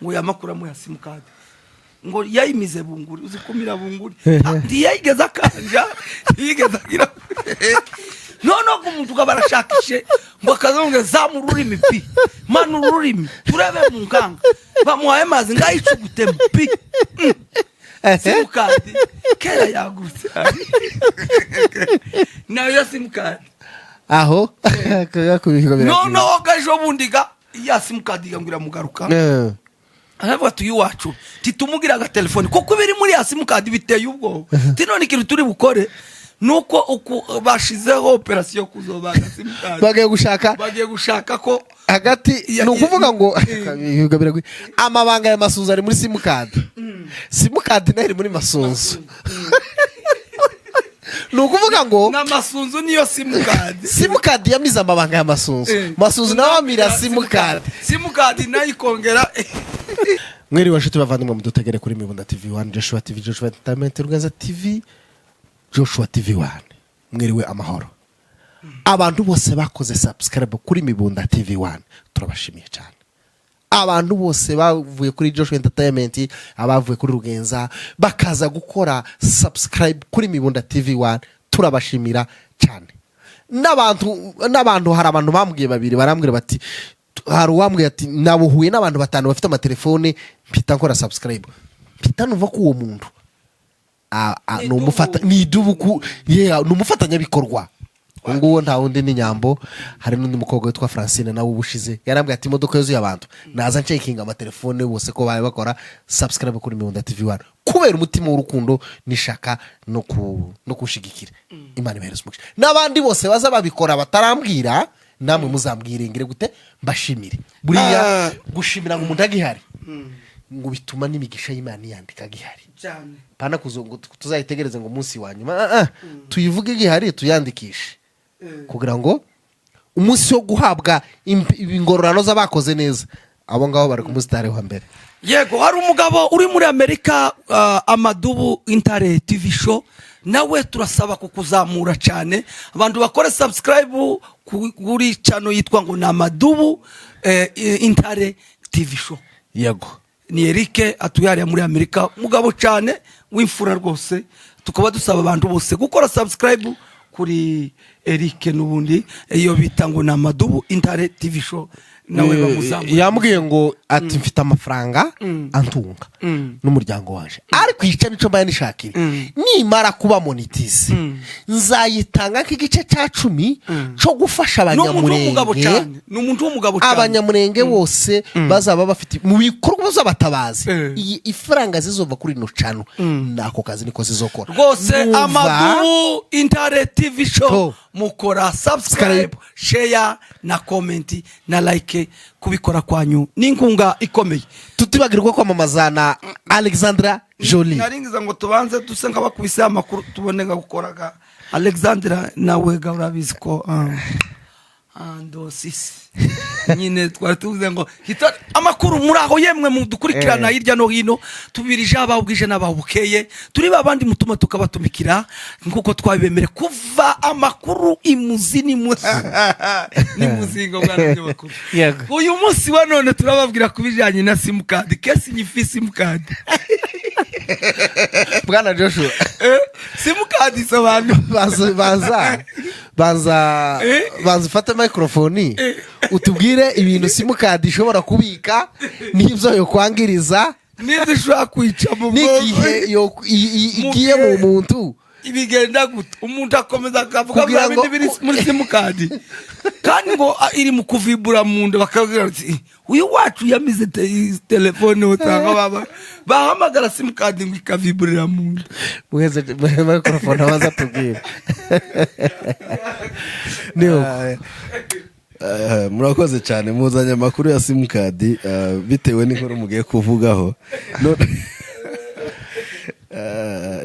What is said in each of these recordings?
ngo yamakuramu ya simukadi ngo yayimize bunguri uzikumira bunguri ndiyigeza kanja yigeza gira nono kumuntu kabarashakishe ngo kazonge zamu rurimi pi manu rurimi turebe mu nkanga bamuhaye mazi ngayicugute mpi simukadi kera yagutse nayo simukadi aho nono gajo bundiga ya simukadi yangira mugaruka aravuga tuyi wacu titumugira aga telefone kuko biri muri ya simukadi biteye ubwo tinone ikintu turi bukore nuko bashizeho operation kuzobaga simukadi bagiye gushaka ko hagati nukuvuga ngo amabanga ya Masunzu ari muri simukadi simukadi nayo iri muri Masunzu nukuvuga ngo na Masunzu niyo simukadi yamiza amabanga ya Masunzu nawe amira simukadi nayo ikongera mwiri washuti bavandimwe mudutegere kuri Mibunda TV1 Joshua TV Joshua Entertainment Ruganza TV Joshua TV1 mwiriwe amahoro abantu bose bakoze subscribe kuri Mibunda TV1 turabashimiye cyane abantu bose bavuye kuri Joshua Entertainment abavuye kuri Rugenza bakaza gukora subscribe kuri Mibunda TV1 turabashimira cyane n'abantu hari abantu bambwiye babiri barambwira bati hari uwambwiye ati nabuhuye n'abantu batanu bafite amatelefone mpita nkora subscribe mpita numva ko uwo muntu numufatanya bikorwa nguwo nta wundi ni Nyambo hari n'undi mukobwa witwa Francine nawe ubushize yarambwiye ati imodoka yuzuye abantu naza ncekinga amatelefone bose ko baye bakora subscribe kuri Mibunda TV1 kubera umutima w'urukundo nishaka no kushigikira Imana ibahereze umugisha n'abandi bose baza babikora batarambwira namwe muzambwiringire gute mbashimire buriya gushimira ngo umuntu agihari ngo bituma n'imigisha y'Imana yandika gihari cyane pana kuzungu tuzayitegereze ngo umunsi wa nyuma tuyivuge gihari tuyandikishe kugira ngo umunsi wo guhabwa ingororano z'abakoze neza abo ngabo bari ku musitari wa mbere yego hari umugabo uri muri Amerika Amadubu Intare TV show nawe turasaba kukuzamura cyane abantu bakore subscribe kuri channel yitwa ngo na Amadubu Intare TV show yego ni Eric atuyari muri Amerika mugabo cyane w'imfura rwose tukaba dusaba abantu bose gukora subscribe kuri Eric n'ubundi iyo bita ngo na Amadubu Intare TV show nawe bamuzamura yambwiye ngo ati mfite amafaranga antunga n'umuryango waje ariko ica nico mbaye nishakira nimara kuba monetize nzayitanga k'igice cya 10 cyo gufasha abanyamurenge n'umuntu w'umugabo cyane abanyamurenge bose bazaba bafite mu bikorwa by'abatabazi ifaranga zizova kuri no channel nako kazi niko zizokora rwose Amadubu Intare TV show mukora subscribe share na comment na like kubikora kwanyu n'inkunga ikomeye tutibagirwa kwamamazana Alexandra Jolie naringiza ngo tubanze dusenga bakubise amakuru tubonenga gukoraga Alexandra nawe gaurabizi ko ando sisi nyine twari tuvuze ngo amakuru muri aho yemwe mudukurikirana hirya no hino tubirije ababwije n'ababukeye turi babandi mutuma tukabatumikira nkuko twabemere kuva amakuru imuzi ni muzingo bwana makuru uyu munsi wa none turababwira kubijanye na simukadi kesi nyifi simukadi bwana Joshua simukadi sobantu banza fata microphone utubwire ibintu simukadi ishobora kubika n'ibyo yo kwangiriza n'ibishobora kwica mu n'igihe igiye mu muntu ibigenda gute umuntu akomeza akavuga ngo biri muri simukadi kandi ngo iri mu kuvibura mu nda bakagira ati uyu wacu yamize telefone utanga baba bahamagara simukadi ngo ikaviburira mu nda muheze microphone abaza tubwire niyo murakoze cyane muzanya amakuru ya simukadi bitewe n'inkuru mugiye kuvugaho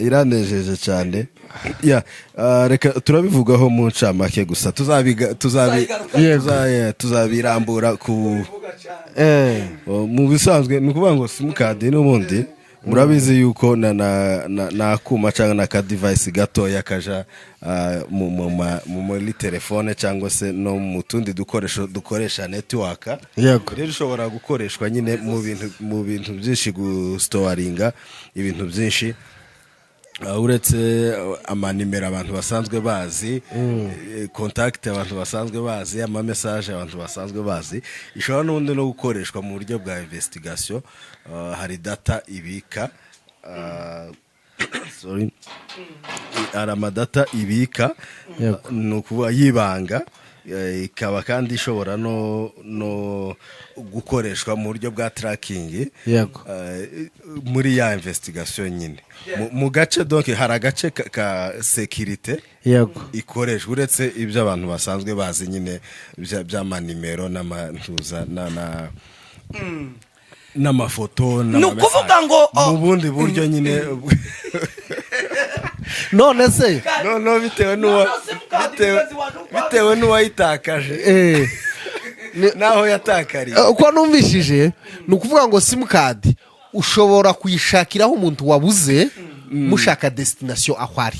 iranejeje cyane reka turabivugaho mu ncamake gusa tuzabirambura ku mu bisanzwe ni ukuvuga ngo simukadi n'ubundi murabizi yuko na akuma cyangwa na ka device gatoya kaja muri telefone cyangwa se no mu tundi dukoresha network. Yego. Rero ushobora gukoreshwa nyine mu bintu byinshi gustoringa ibintu byinshi uretse amanimero abantu basanzwe bazi, contact abantu basanzwe bazi, ama message abantu basanzwe bazi, ishobora n'ubundi no gukoreshwa mu buryo bwa investigation. Hari data ibika hari amadata ibika nukuba yibanga, ikaba kandi ishobora no gukoreshwa mu buryo bwa tracking. Yego. Muri ya investigation nyine mu gace donc hari agace ka security. Yego. Ikoreshwa uretse ibyo abantu basanzwe bazi nyine by'amanimero n'amantuza n'amafoto nukuvuga ngo mu bundi buryo nyine. None se no bitewe n'uwayitakaje naho yatakariye. uko numvishije ni ukuvuga ngo simukadi ushobora kuyishakiraho umuntu wabuze mushaka destination aho ari.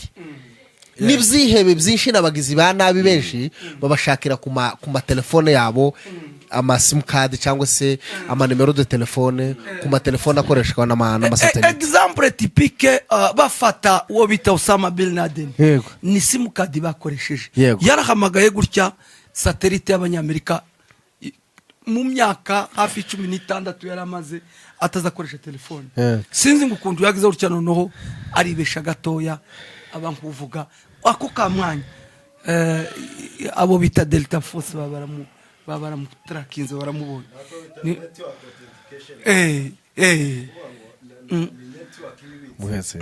N'ibyihebe byinshi n'abagizi ba nabi benshi babashakira ku matelefone yabo amasimukadi cyangwa se amanimero de telefone ku matelefone akoreshwa n'amasatelite. Exemple typique bafata uwo bita Osama bin Laden. Yego. Ni simukadi bakoresheje. Yego. Yarahamagaye gutya satelite y'abanyamerika mu myaka hafi 16 yaramaze atazakoresha telefone. Sinzi ngo ukuntu yagize gutya noneho aribesha gatoya abantu kuvuga ako kamwanya abo bita Delta Force babaramu trackinze baramubona. Muheze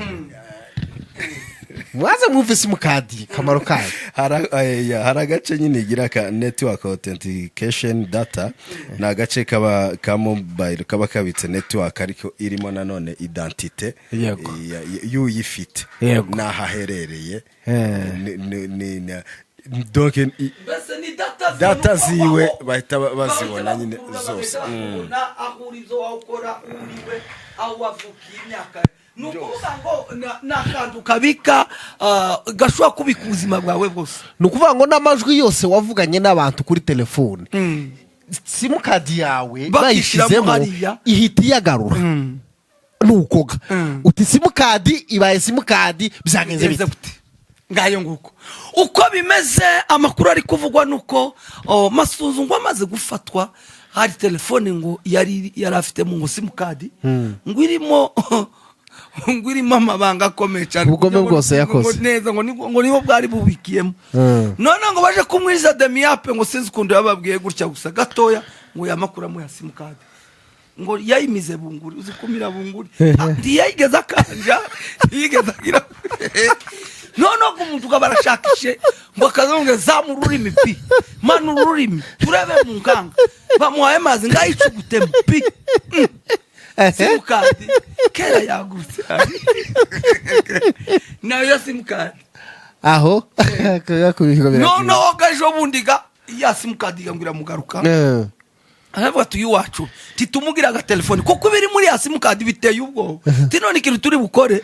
mwaza mwumva simukadi kamaro kayo. Hari agace nyine igira ka network authentication data, na agace ka mobile kaba kabitse network ariko irimo nanone identite y'uyifite n'ahaherereye. Donc data ziwe bahita bazibona nyine zose. Ahurizo wakora uriwe aho wavukiye imyaka nukuvuga ngo nakantu kabika gashwa kubika ubuzima bwawe bwose. Nukuvuga ngo n'amajwi yose wavuganye n'abantu kuri telefone simukadi yawe bayishizemo ihita yagarura. Nukoga uti simukadi ibaye simukadi byagenze bite ngayo nguko uko bimeze. Amakuru ari kuvugwa nuko Masunzu ngo amaze gufatwa hari telefone ngo yari afite mu simukadi ngo irimo amabanga akomeye cyane ubugome bwose yakoze neza ngo niho bwari bubikiyemo. None ngo baje kumwiza demiyape ngo sinzi ukuntu yababwiye gutya gusa gatoya ngo yamakuramo ya simukadi ngo yayimize bunguri uzi kumira bunguri ntiyayigeza kanja yigeza gira none ko umuntu kabarashakishe ngo akazonge zamu rurimi pi manu rurimi turebe mu nkanga bamuhaye mazi ngayicugute pi simukadi kera yagurutse nayo simukadi aho none gajo bundiga ya simukadi ngwira mugaruka aravuga tuyi wacu titumugira aga telefone kuko biri muri ya simukadi biteye ubwo tinone ikintu turi bukore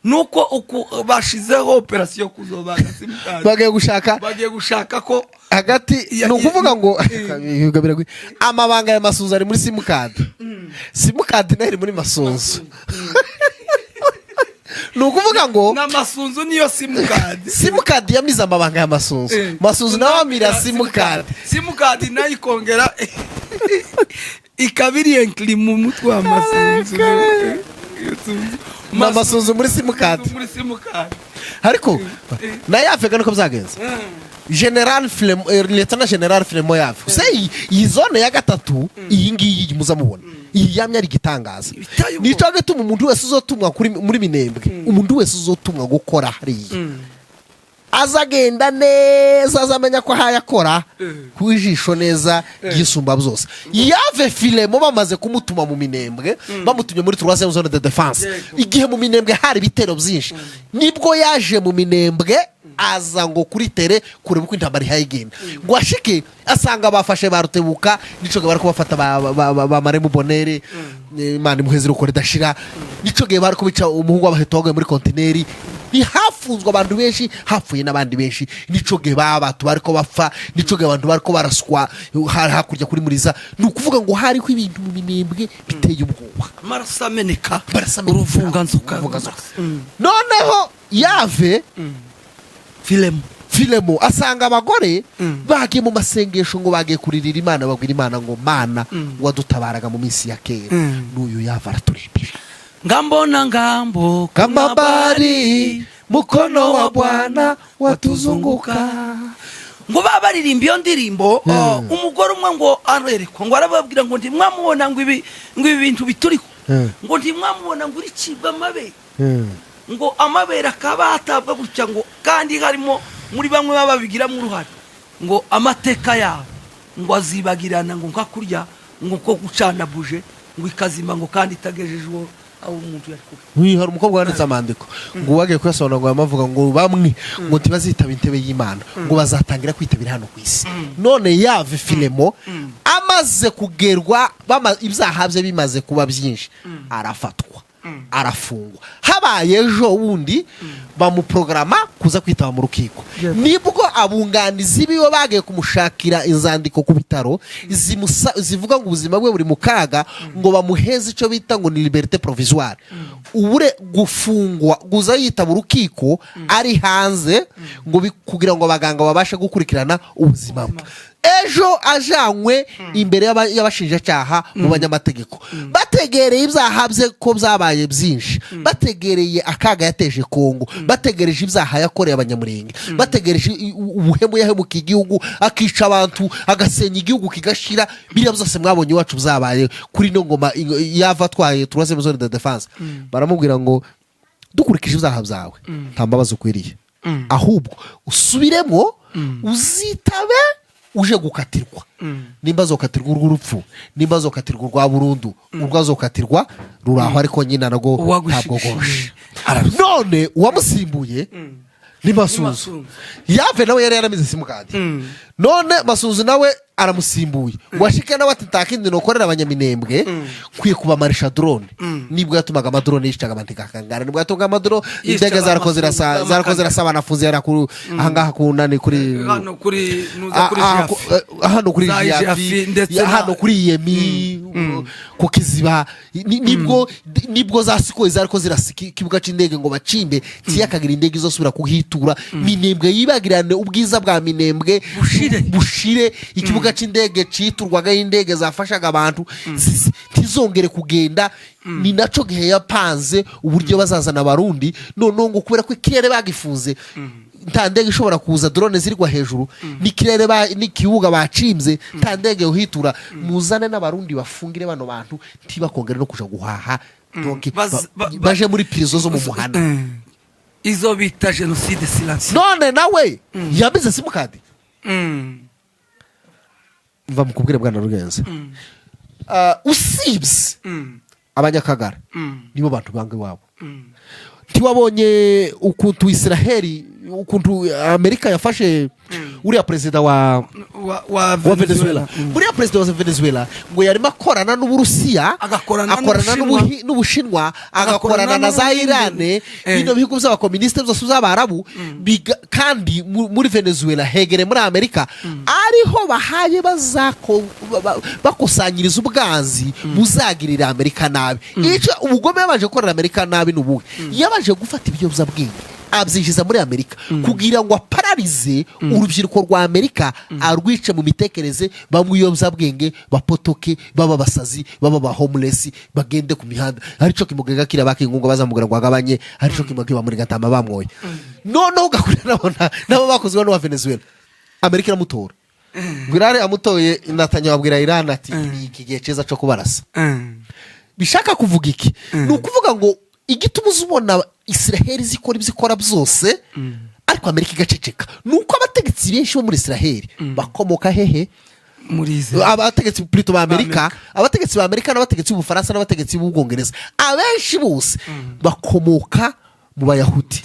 nuko uko bashizeho operation kuzobaga simukadi bagiye gushaka ko hagati nukuvuga ngo amabanga ya Masunzu ari muri simukadi. Simukadi nayo iri muri Masunzu. Nukuvuga ngo na Masunzu niyo simukadi. Simukadi yamiza amabanga ya Masunzu. Masunzu nawe amira simukadi. Simukadi nayo ikongera ikabiri enkli mu mutwe wa Masunzu. Masunzu muri simukadi. Ariko nayo afeka nuko byagenze. General Flemo Lieutenant General Flemo yafu sei izone ya gatatu iyi ngiyi muzamubona iyi yamya ari gitangaza nico agatuma umuntu wese uzotumwa kuri muri Minembwe umuntu wese uzotumwa gukora hari azagenda neza azamenya ko hayakora kwijisho neza gisumba byose yave Flemo bamaze kumutuma mu Minembwe bamutumye muri 3e zone de défense igihe mu Minembwe hari bitero byinshi nibwo yaje mu Minembwe aza ngo kuri tere kureba uko intambara ihayigenda ngo ashike asanga bafashe ba Rutebuka nico gihe bariko bafata ba Maremu Bonere Imana imuheze uko ridashira nico gihe bariko bica umuhungu w'abaheto waguye muri kontineri hafunzwe abantu benshi hapfuye n'abandi benshi nico gihe babatu bariko bapfa nico gihe abantu bariko baraswa hakurya kuri Muriza ni ukuvuga ngo hariho ibintu mu Minembwe biteye ubwoba amaraso ameneka uruvunganzoka noneho Yave Filemo asanga abagore bagiye mu masengesho ngo bagiye kuririra Imana babwira Imana ngo Mana wadutabaraga mu minsi ya kera n'uyu Yave araturindira ngambona ngambo kama bari mukono wa Bwana watuzunguka ngo babaririmba iyo ndirimbo umugore umwe ngo arerekwa ngo arababwira ngo ndimwamubona ngo ibi bintu bituriko ngo ndimwamubona ngo uricibwa amabere ngo amabere akaba atabwa gutya ngo kandi harimo muri bamwe bababigiramo uruhare ngo amateka yabo ngo azibagirana ngo nkakurya ngo ko gucana buje ngo ikazima ngo kandi itagejejwe aho umuntu yari hari umukobwa wanditse amandiko ngo wagiye kuyasobanura ngo yamavuga ngo bamwe ngo ntibazitaba intebe y'Imana ngo bazatangira kwitabira hano ku isi none Yave Filemo amaze kugerwa ibyaha bye bimaze kuba byinshi arafatwa arafungwa habaye ejo wundi bamuprograma kuza kwitaba mu rukiko nibwo abunganizi biwe bagiye kumushakira inzandiko ku bitaro zivuga ngo ubuzima bwe buri mu kaga ngo bamuheze icyo bita ngo ni liberté provisoire ubure gufungwa guza yitaba urukiko ari hanze ngo kugira ngo abaganga babashe gukurikirana ubuzima bwe ejo ajanywe imbere y'abashinjacyaha mu banyamategeko bategereye ibyaha bye ko byabaye byinshi bategereye akaga yateje Kongo bategereje ibyaha yakoreye abanyamurenge bategereje ubuhemu yahemukiye igihugu akica abantu agasenya igihugu kigashira biriya byose mwabonye iwacu byabaye kuri no ngoma Yava atwaye turase zone de defense baramubwira ngo dukurikije ibyaha byawe nta mbabazi ukwiriye ahubwo usubiremo uzitabe uje gukatirwa nimba zokatirwa urupfu nimba zokatirwa rwa burundu urwa zokatirwa ruraho ariko nyina nago ntabwo goshe none uwamusimbuye ni Masunzu Yave nawe yari yaramize simukadi none Masunzu nawe aramusimbuye washike nawe ati takindi nokorera abanyaminembwe kwiye kuba marisha drone nibwo yatumaga amadrone yishitaga abantikakangara nibwo yatunga amadrone indege zarakoze rasaba nafuze yara ku ahangaha kunani kuri hano kuri nuza kuri hano kuri hano kuri Yemi ku Kiziba nibwo zasiko zariko zirasiki kibuga c'indege ngo bacimbe kiyakagira indege izosubira kuhitura Minembwe yibagirane ubwiza bwa Minembwe bushire ikibuga c'indege citurwaga indege zafashaga abantu tizongere kugenda ni naco gihe yapanze uburyo bazazana abarundi none ngo kubera ko ikirere bagifuze nta ndege ishobora kuza drone zirigwa hejuru n'ikirere n'ikibuga bacimze nta ndege uhitura muzane n'abarundi bafungire bano bantu ntibakongere no kuja guhaha donc baje muri prison zo mu muhanda izo bita genocide silence none nawe yabize simukadi mva mukubwire bwana Rugenza usibs abanyakagara nibo bantu bange wabo tiwabonye ukuntu Israeli ukuntu Amerika yafashe uriya president wa Venezuela uriya president wa Venezuela ngo yarimo akorana n'Uburusiya agakorana n'Ubushinwa agakorana na za Iran bino bihugu by'abakomuniste byose by'abarabu kandi muri Venezuela hegere muri Amerika ariho bahaye bakusanyiriza ubwanzi buzagirira Amerika nabi icyo ubugome yabaje gukorera Amerika nabi n'ubuhe yabaje gufata ibiyobyabwenge abyinjiza muri Amerika kugira ngo apararize urubyiruko rwa Amerika arwice mu mitekereze bamwiyobyabwenge bapotoke baba basazi baba ba homeless bagende ku mihanda arico kimugega kira bakingungo bazamugura ngo agabanye arico kimugega muri gatama bamwoye noneho gakurira nabo bakozwe no wa Venezuela Amerika iramutora Gwirare amutoye Netanyahu abwira Iran ati iki gihe ceza cyo kubarasa bishaka kuvuga iki ni ukuvuga ngo igituma uzubona Israeli zikora ibizikora byose ariko Amerika igaceceka nuko abategetsi benshi bo muri Israeli bakomoka hehe muri abategetsi plutôt ba Amerika n'abategetsi b'Ubufaransa n'abategetsi b'Ubwongereza abenshi bose bakomoka mu bayahudi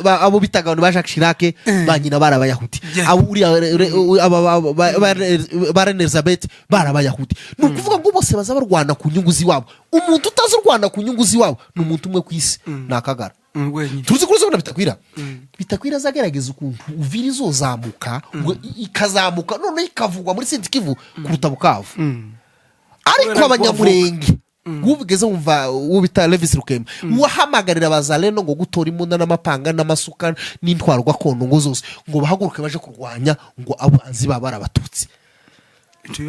abo bitaga ba Jacques Chirac ba nyina barabayahudi abo ba Elizabeth barabayahudi ni ukuvuga ngo bose baza barwana ku nyungu ziwabo umuntu utazi urwana ku nyungu ziwabo ni umuntu umwe ku isi nakagara tuzi ko uzabona bitakwira azagerageza ukuntu uvira izozamuka ikazamuka none ikavugwa muri Sint Kivu kuruta Bukavu ariko abanyamurenge ubigeze wumva ubita Levis Rukema wahamagarira abazalendo ngo gutora imbunda n'amapanga n'amasuka n'intwaro gakondo ngo zose ngo bahaguruke baje kurwanya ngo abanzi babara abatutsi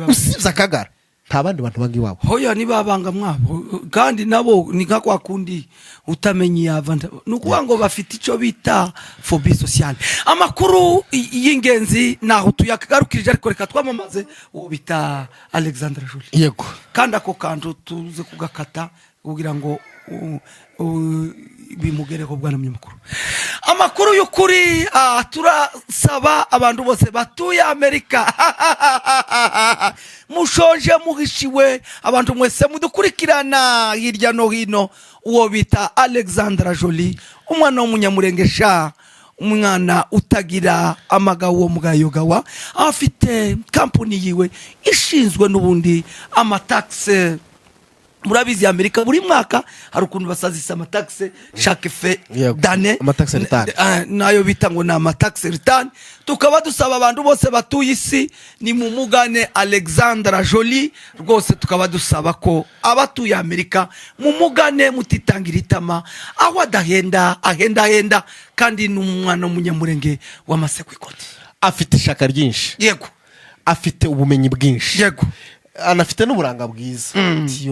usibye akagara nta bandi bantu bangi wabo hoya ni babanga mwabo kandi nabo ni kwa kundi utamenye yavanda nukuvuga ngo bafite ico bita phobie sociale amakuru y'ingenzi naho tuyagarukirije ariko reka twamamaze ubita Alexandre Joly yego kandi ako kantu tuze kugakata kugira ngo bimugereho bwana munyamakuru amakuru y'ukuri turasaba abantu bose batuye Amerika mushoje muhishiwe abantu mwese mudukurikirana hirya no hino uwo bita Alexandre Joly umwana w'umunyamurengesha umwana utagira amagawo mugayogawa afite company yiwe ishinzwe n'ubundi amataxe murabizi Amerika buri mwaka hari ukuntu basazisa amataxe chaque fin d'année amataxe return nayo bita ngo na amataxe return tukaba dusaba abantu bose batuye isi ni mumugane Alexandre Joly rwose tukaba dusaba ko abatuye Amerika mumugane mutitangira itama aho ahenda kandi n'umwana w'umunyamurenge w'amaseko ikoti afite ishaka ryinshi yego afite ubumenyi bwinshi yego anafite n'uburanga bwiza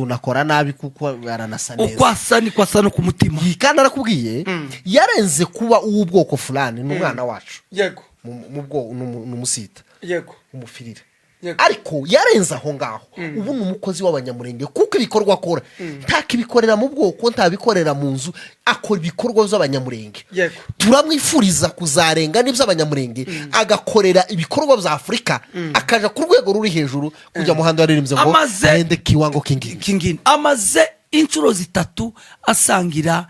nakora nabi kuko aranasa neza ukwasa ni kwasa no ku mutima kandi arakubwiye yarenze kuba uw'ubwoko fulani n'umwana wacu yego mu bwo n'umusita yego umufirire ariko yarenze aho ngaho ubu ni umukozi w'abanyamurenge kuko ibikorwa akora ntakibikorera mu bwoko ntabikorera mu nzu akora ibikorwa by'abanyamurenge turamwifuriza kuzarenga n'ibyo abanyamurenge agakorera ibikorwa bya Afurika akaja ku rwego ruri hejuru kujya muhanda waririmbye ngo aende kiwango kingine amaze inshuro zitatu asangira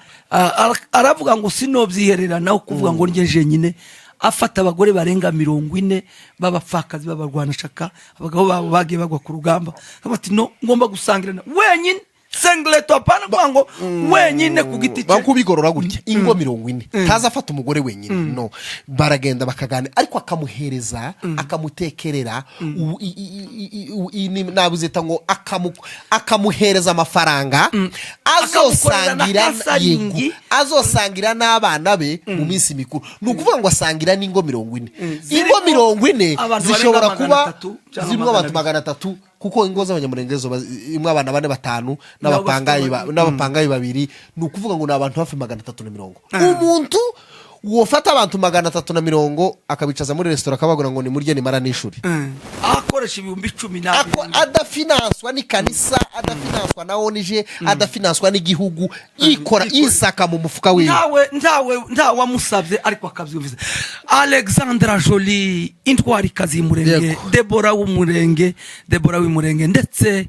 aravuga ngo sinobyiherera naho kuvuga ngo ngeje nyine afata abagore barenga 40 babapfakazi babarwanashaka abagabo babo bagiye bagwa ku rugamba bati no ngomba gusangirana wenyine singleto apana kwango wenyine ku giti cye bakubigorora gutya ingo 40 taza afata umugore wenyine no baragenda bakagana ariko akamuhereza akamutekerera nabuzeta ngo akamuhereza amafaranga azosangira n'abana be mu minsi mikuru nukuvuga ngo asangira n'ingo 40 ingo 40 zishobora kuba zimwe abantu 300 kuko ingo z'abanyamurengezo imwe abana 4-5 n'abapangayi babiri nukuvuga ngo nabantu hafi 330 umuntu wofata abantu 330 akabicaza muri restaurant akabagura ngo ni murye ni mara n'ishuri akoresha ibihumbi 10 adafinanswa ni kanisa adafinanswa na ONG adafinanswa n'igihugu ikora isaka mu mufuka we ntawe musabye ariko akabyumviza Alexandre Joly intwari kazi murenge Deborah w'umurenge ndetse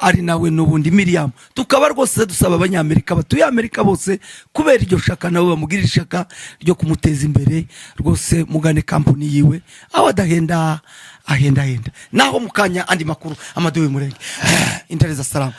ari nawe n'ubundi Miriam tukaba rwose dusaba abanyamerika batuye Amerika bose kubera iryo shaka nabo bamugirira ishaka ryo kumuteza imbere rwose mugane company yiwe aho adahenda naho mukanya andi makuru amaduwe murenge intereza salamu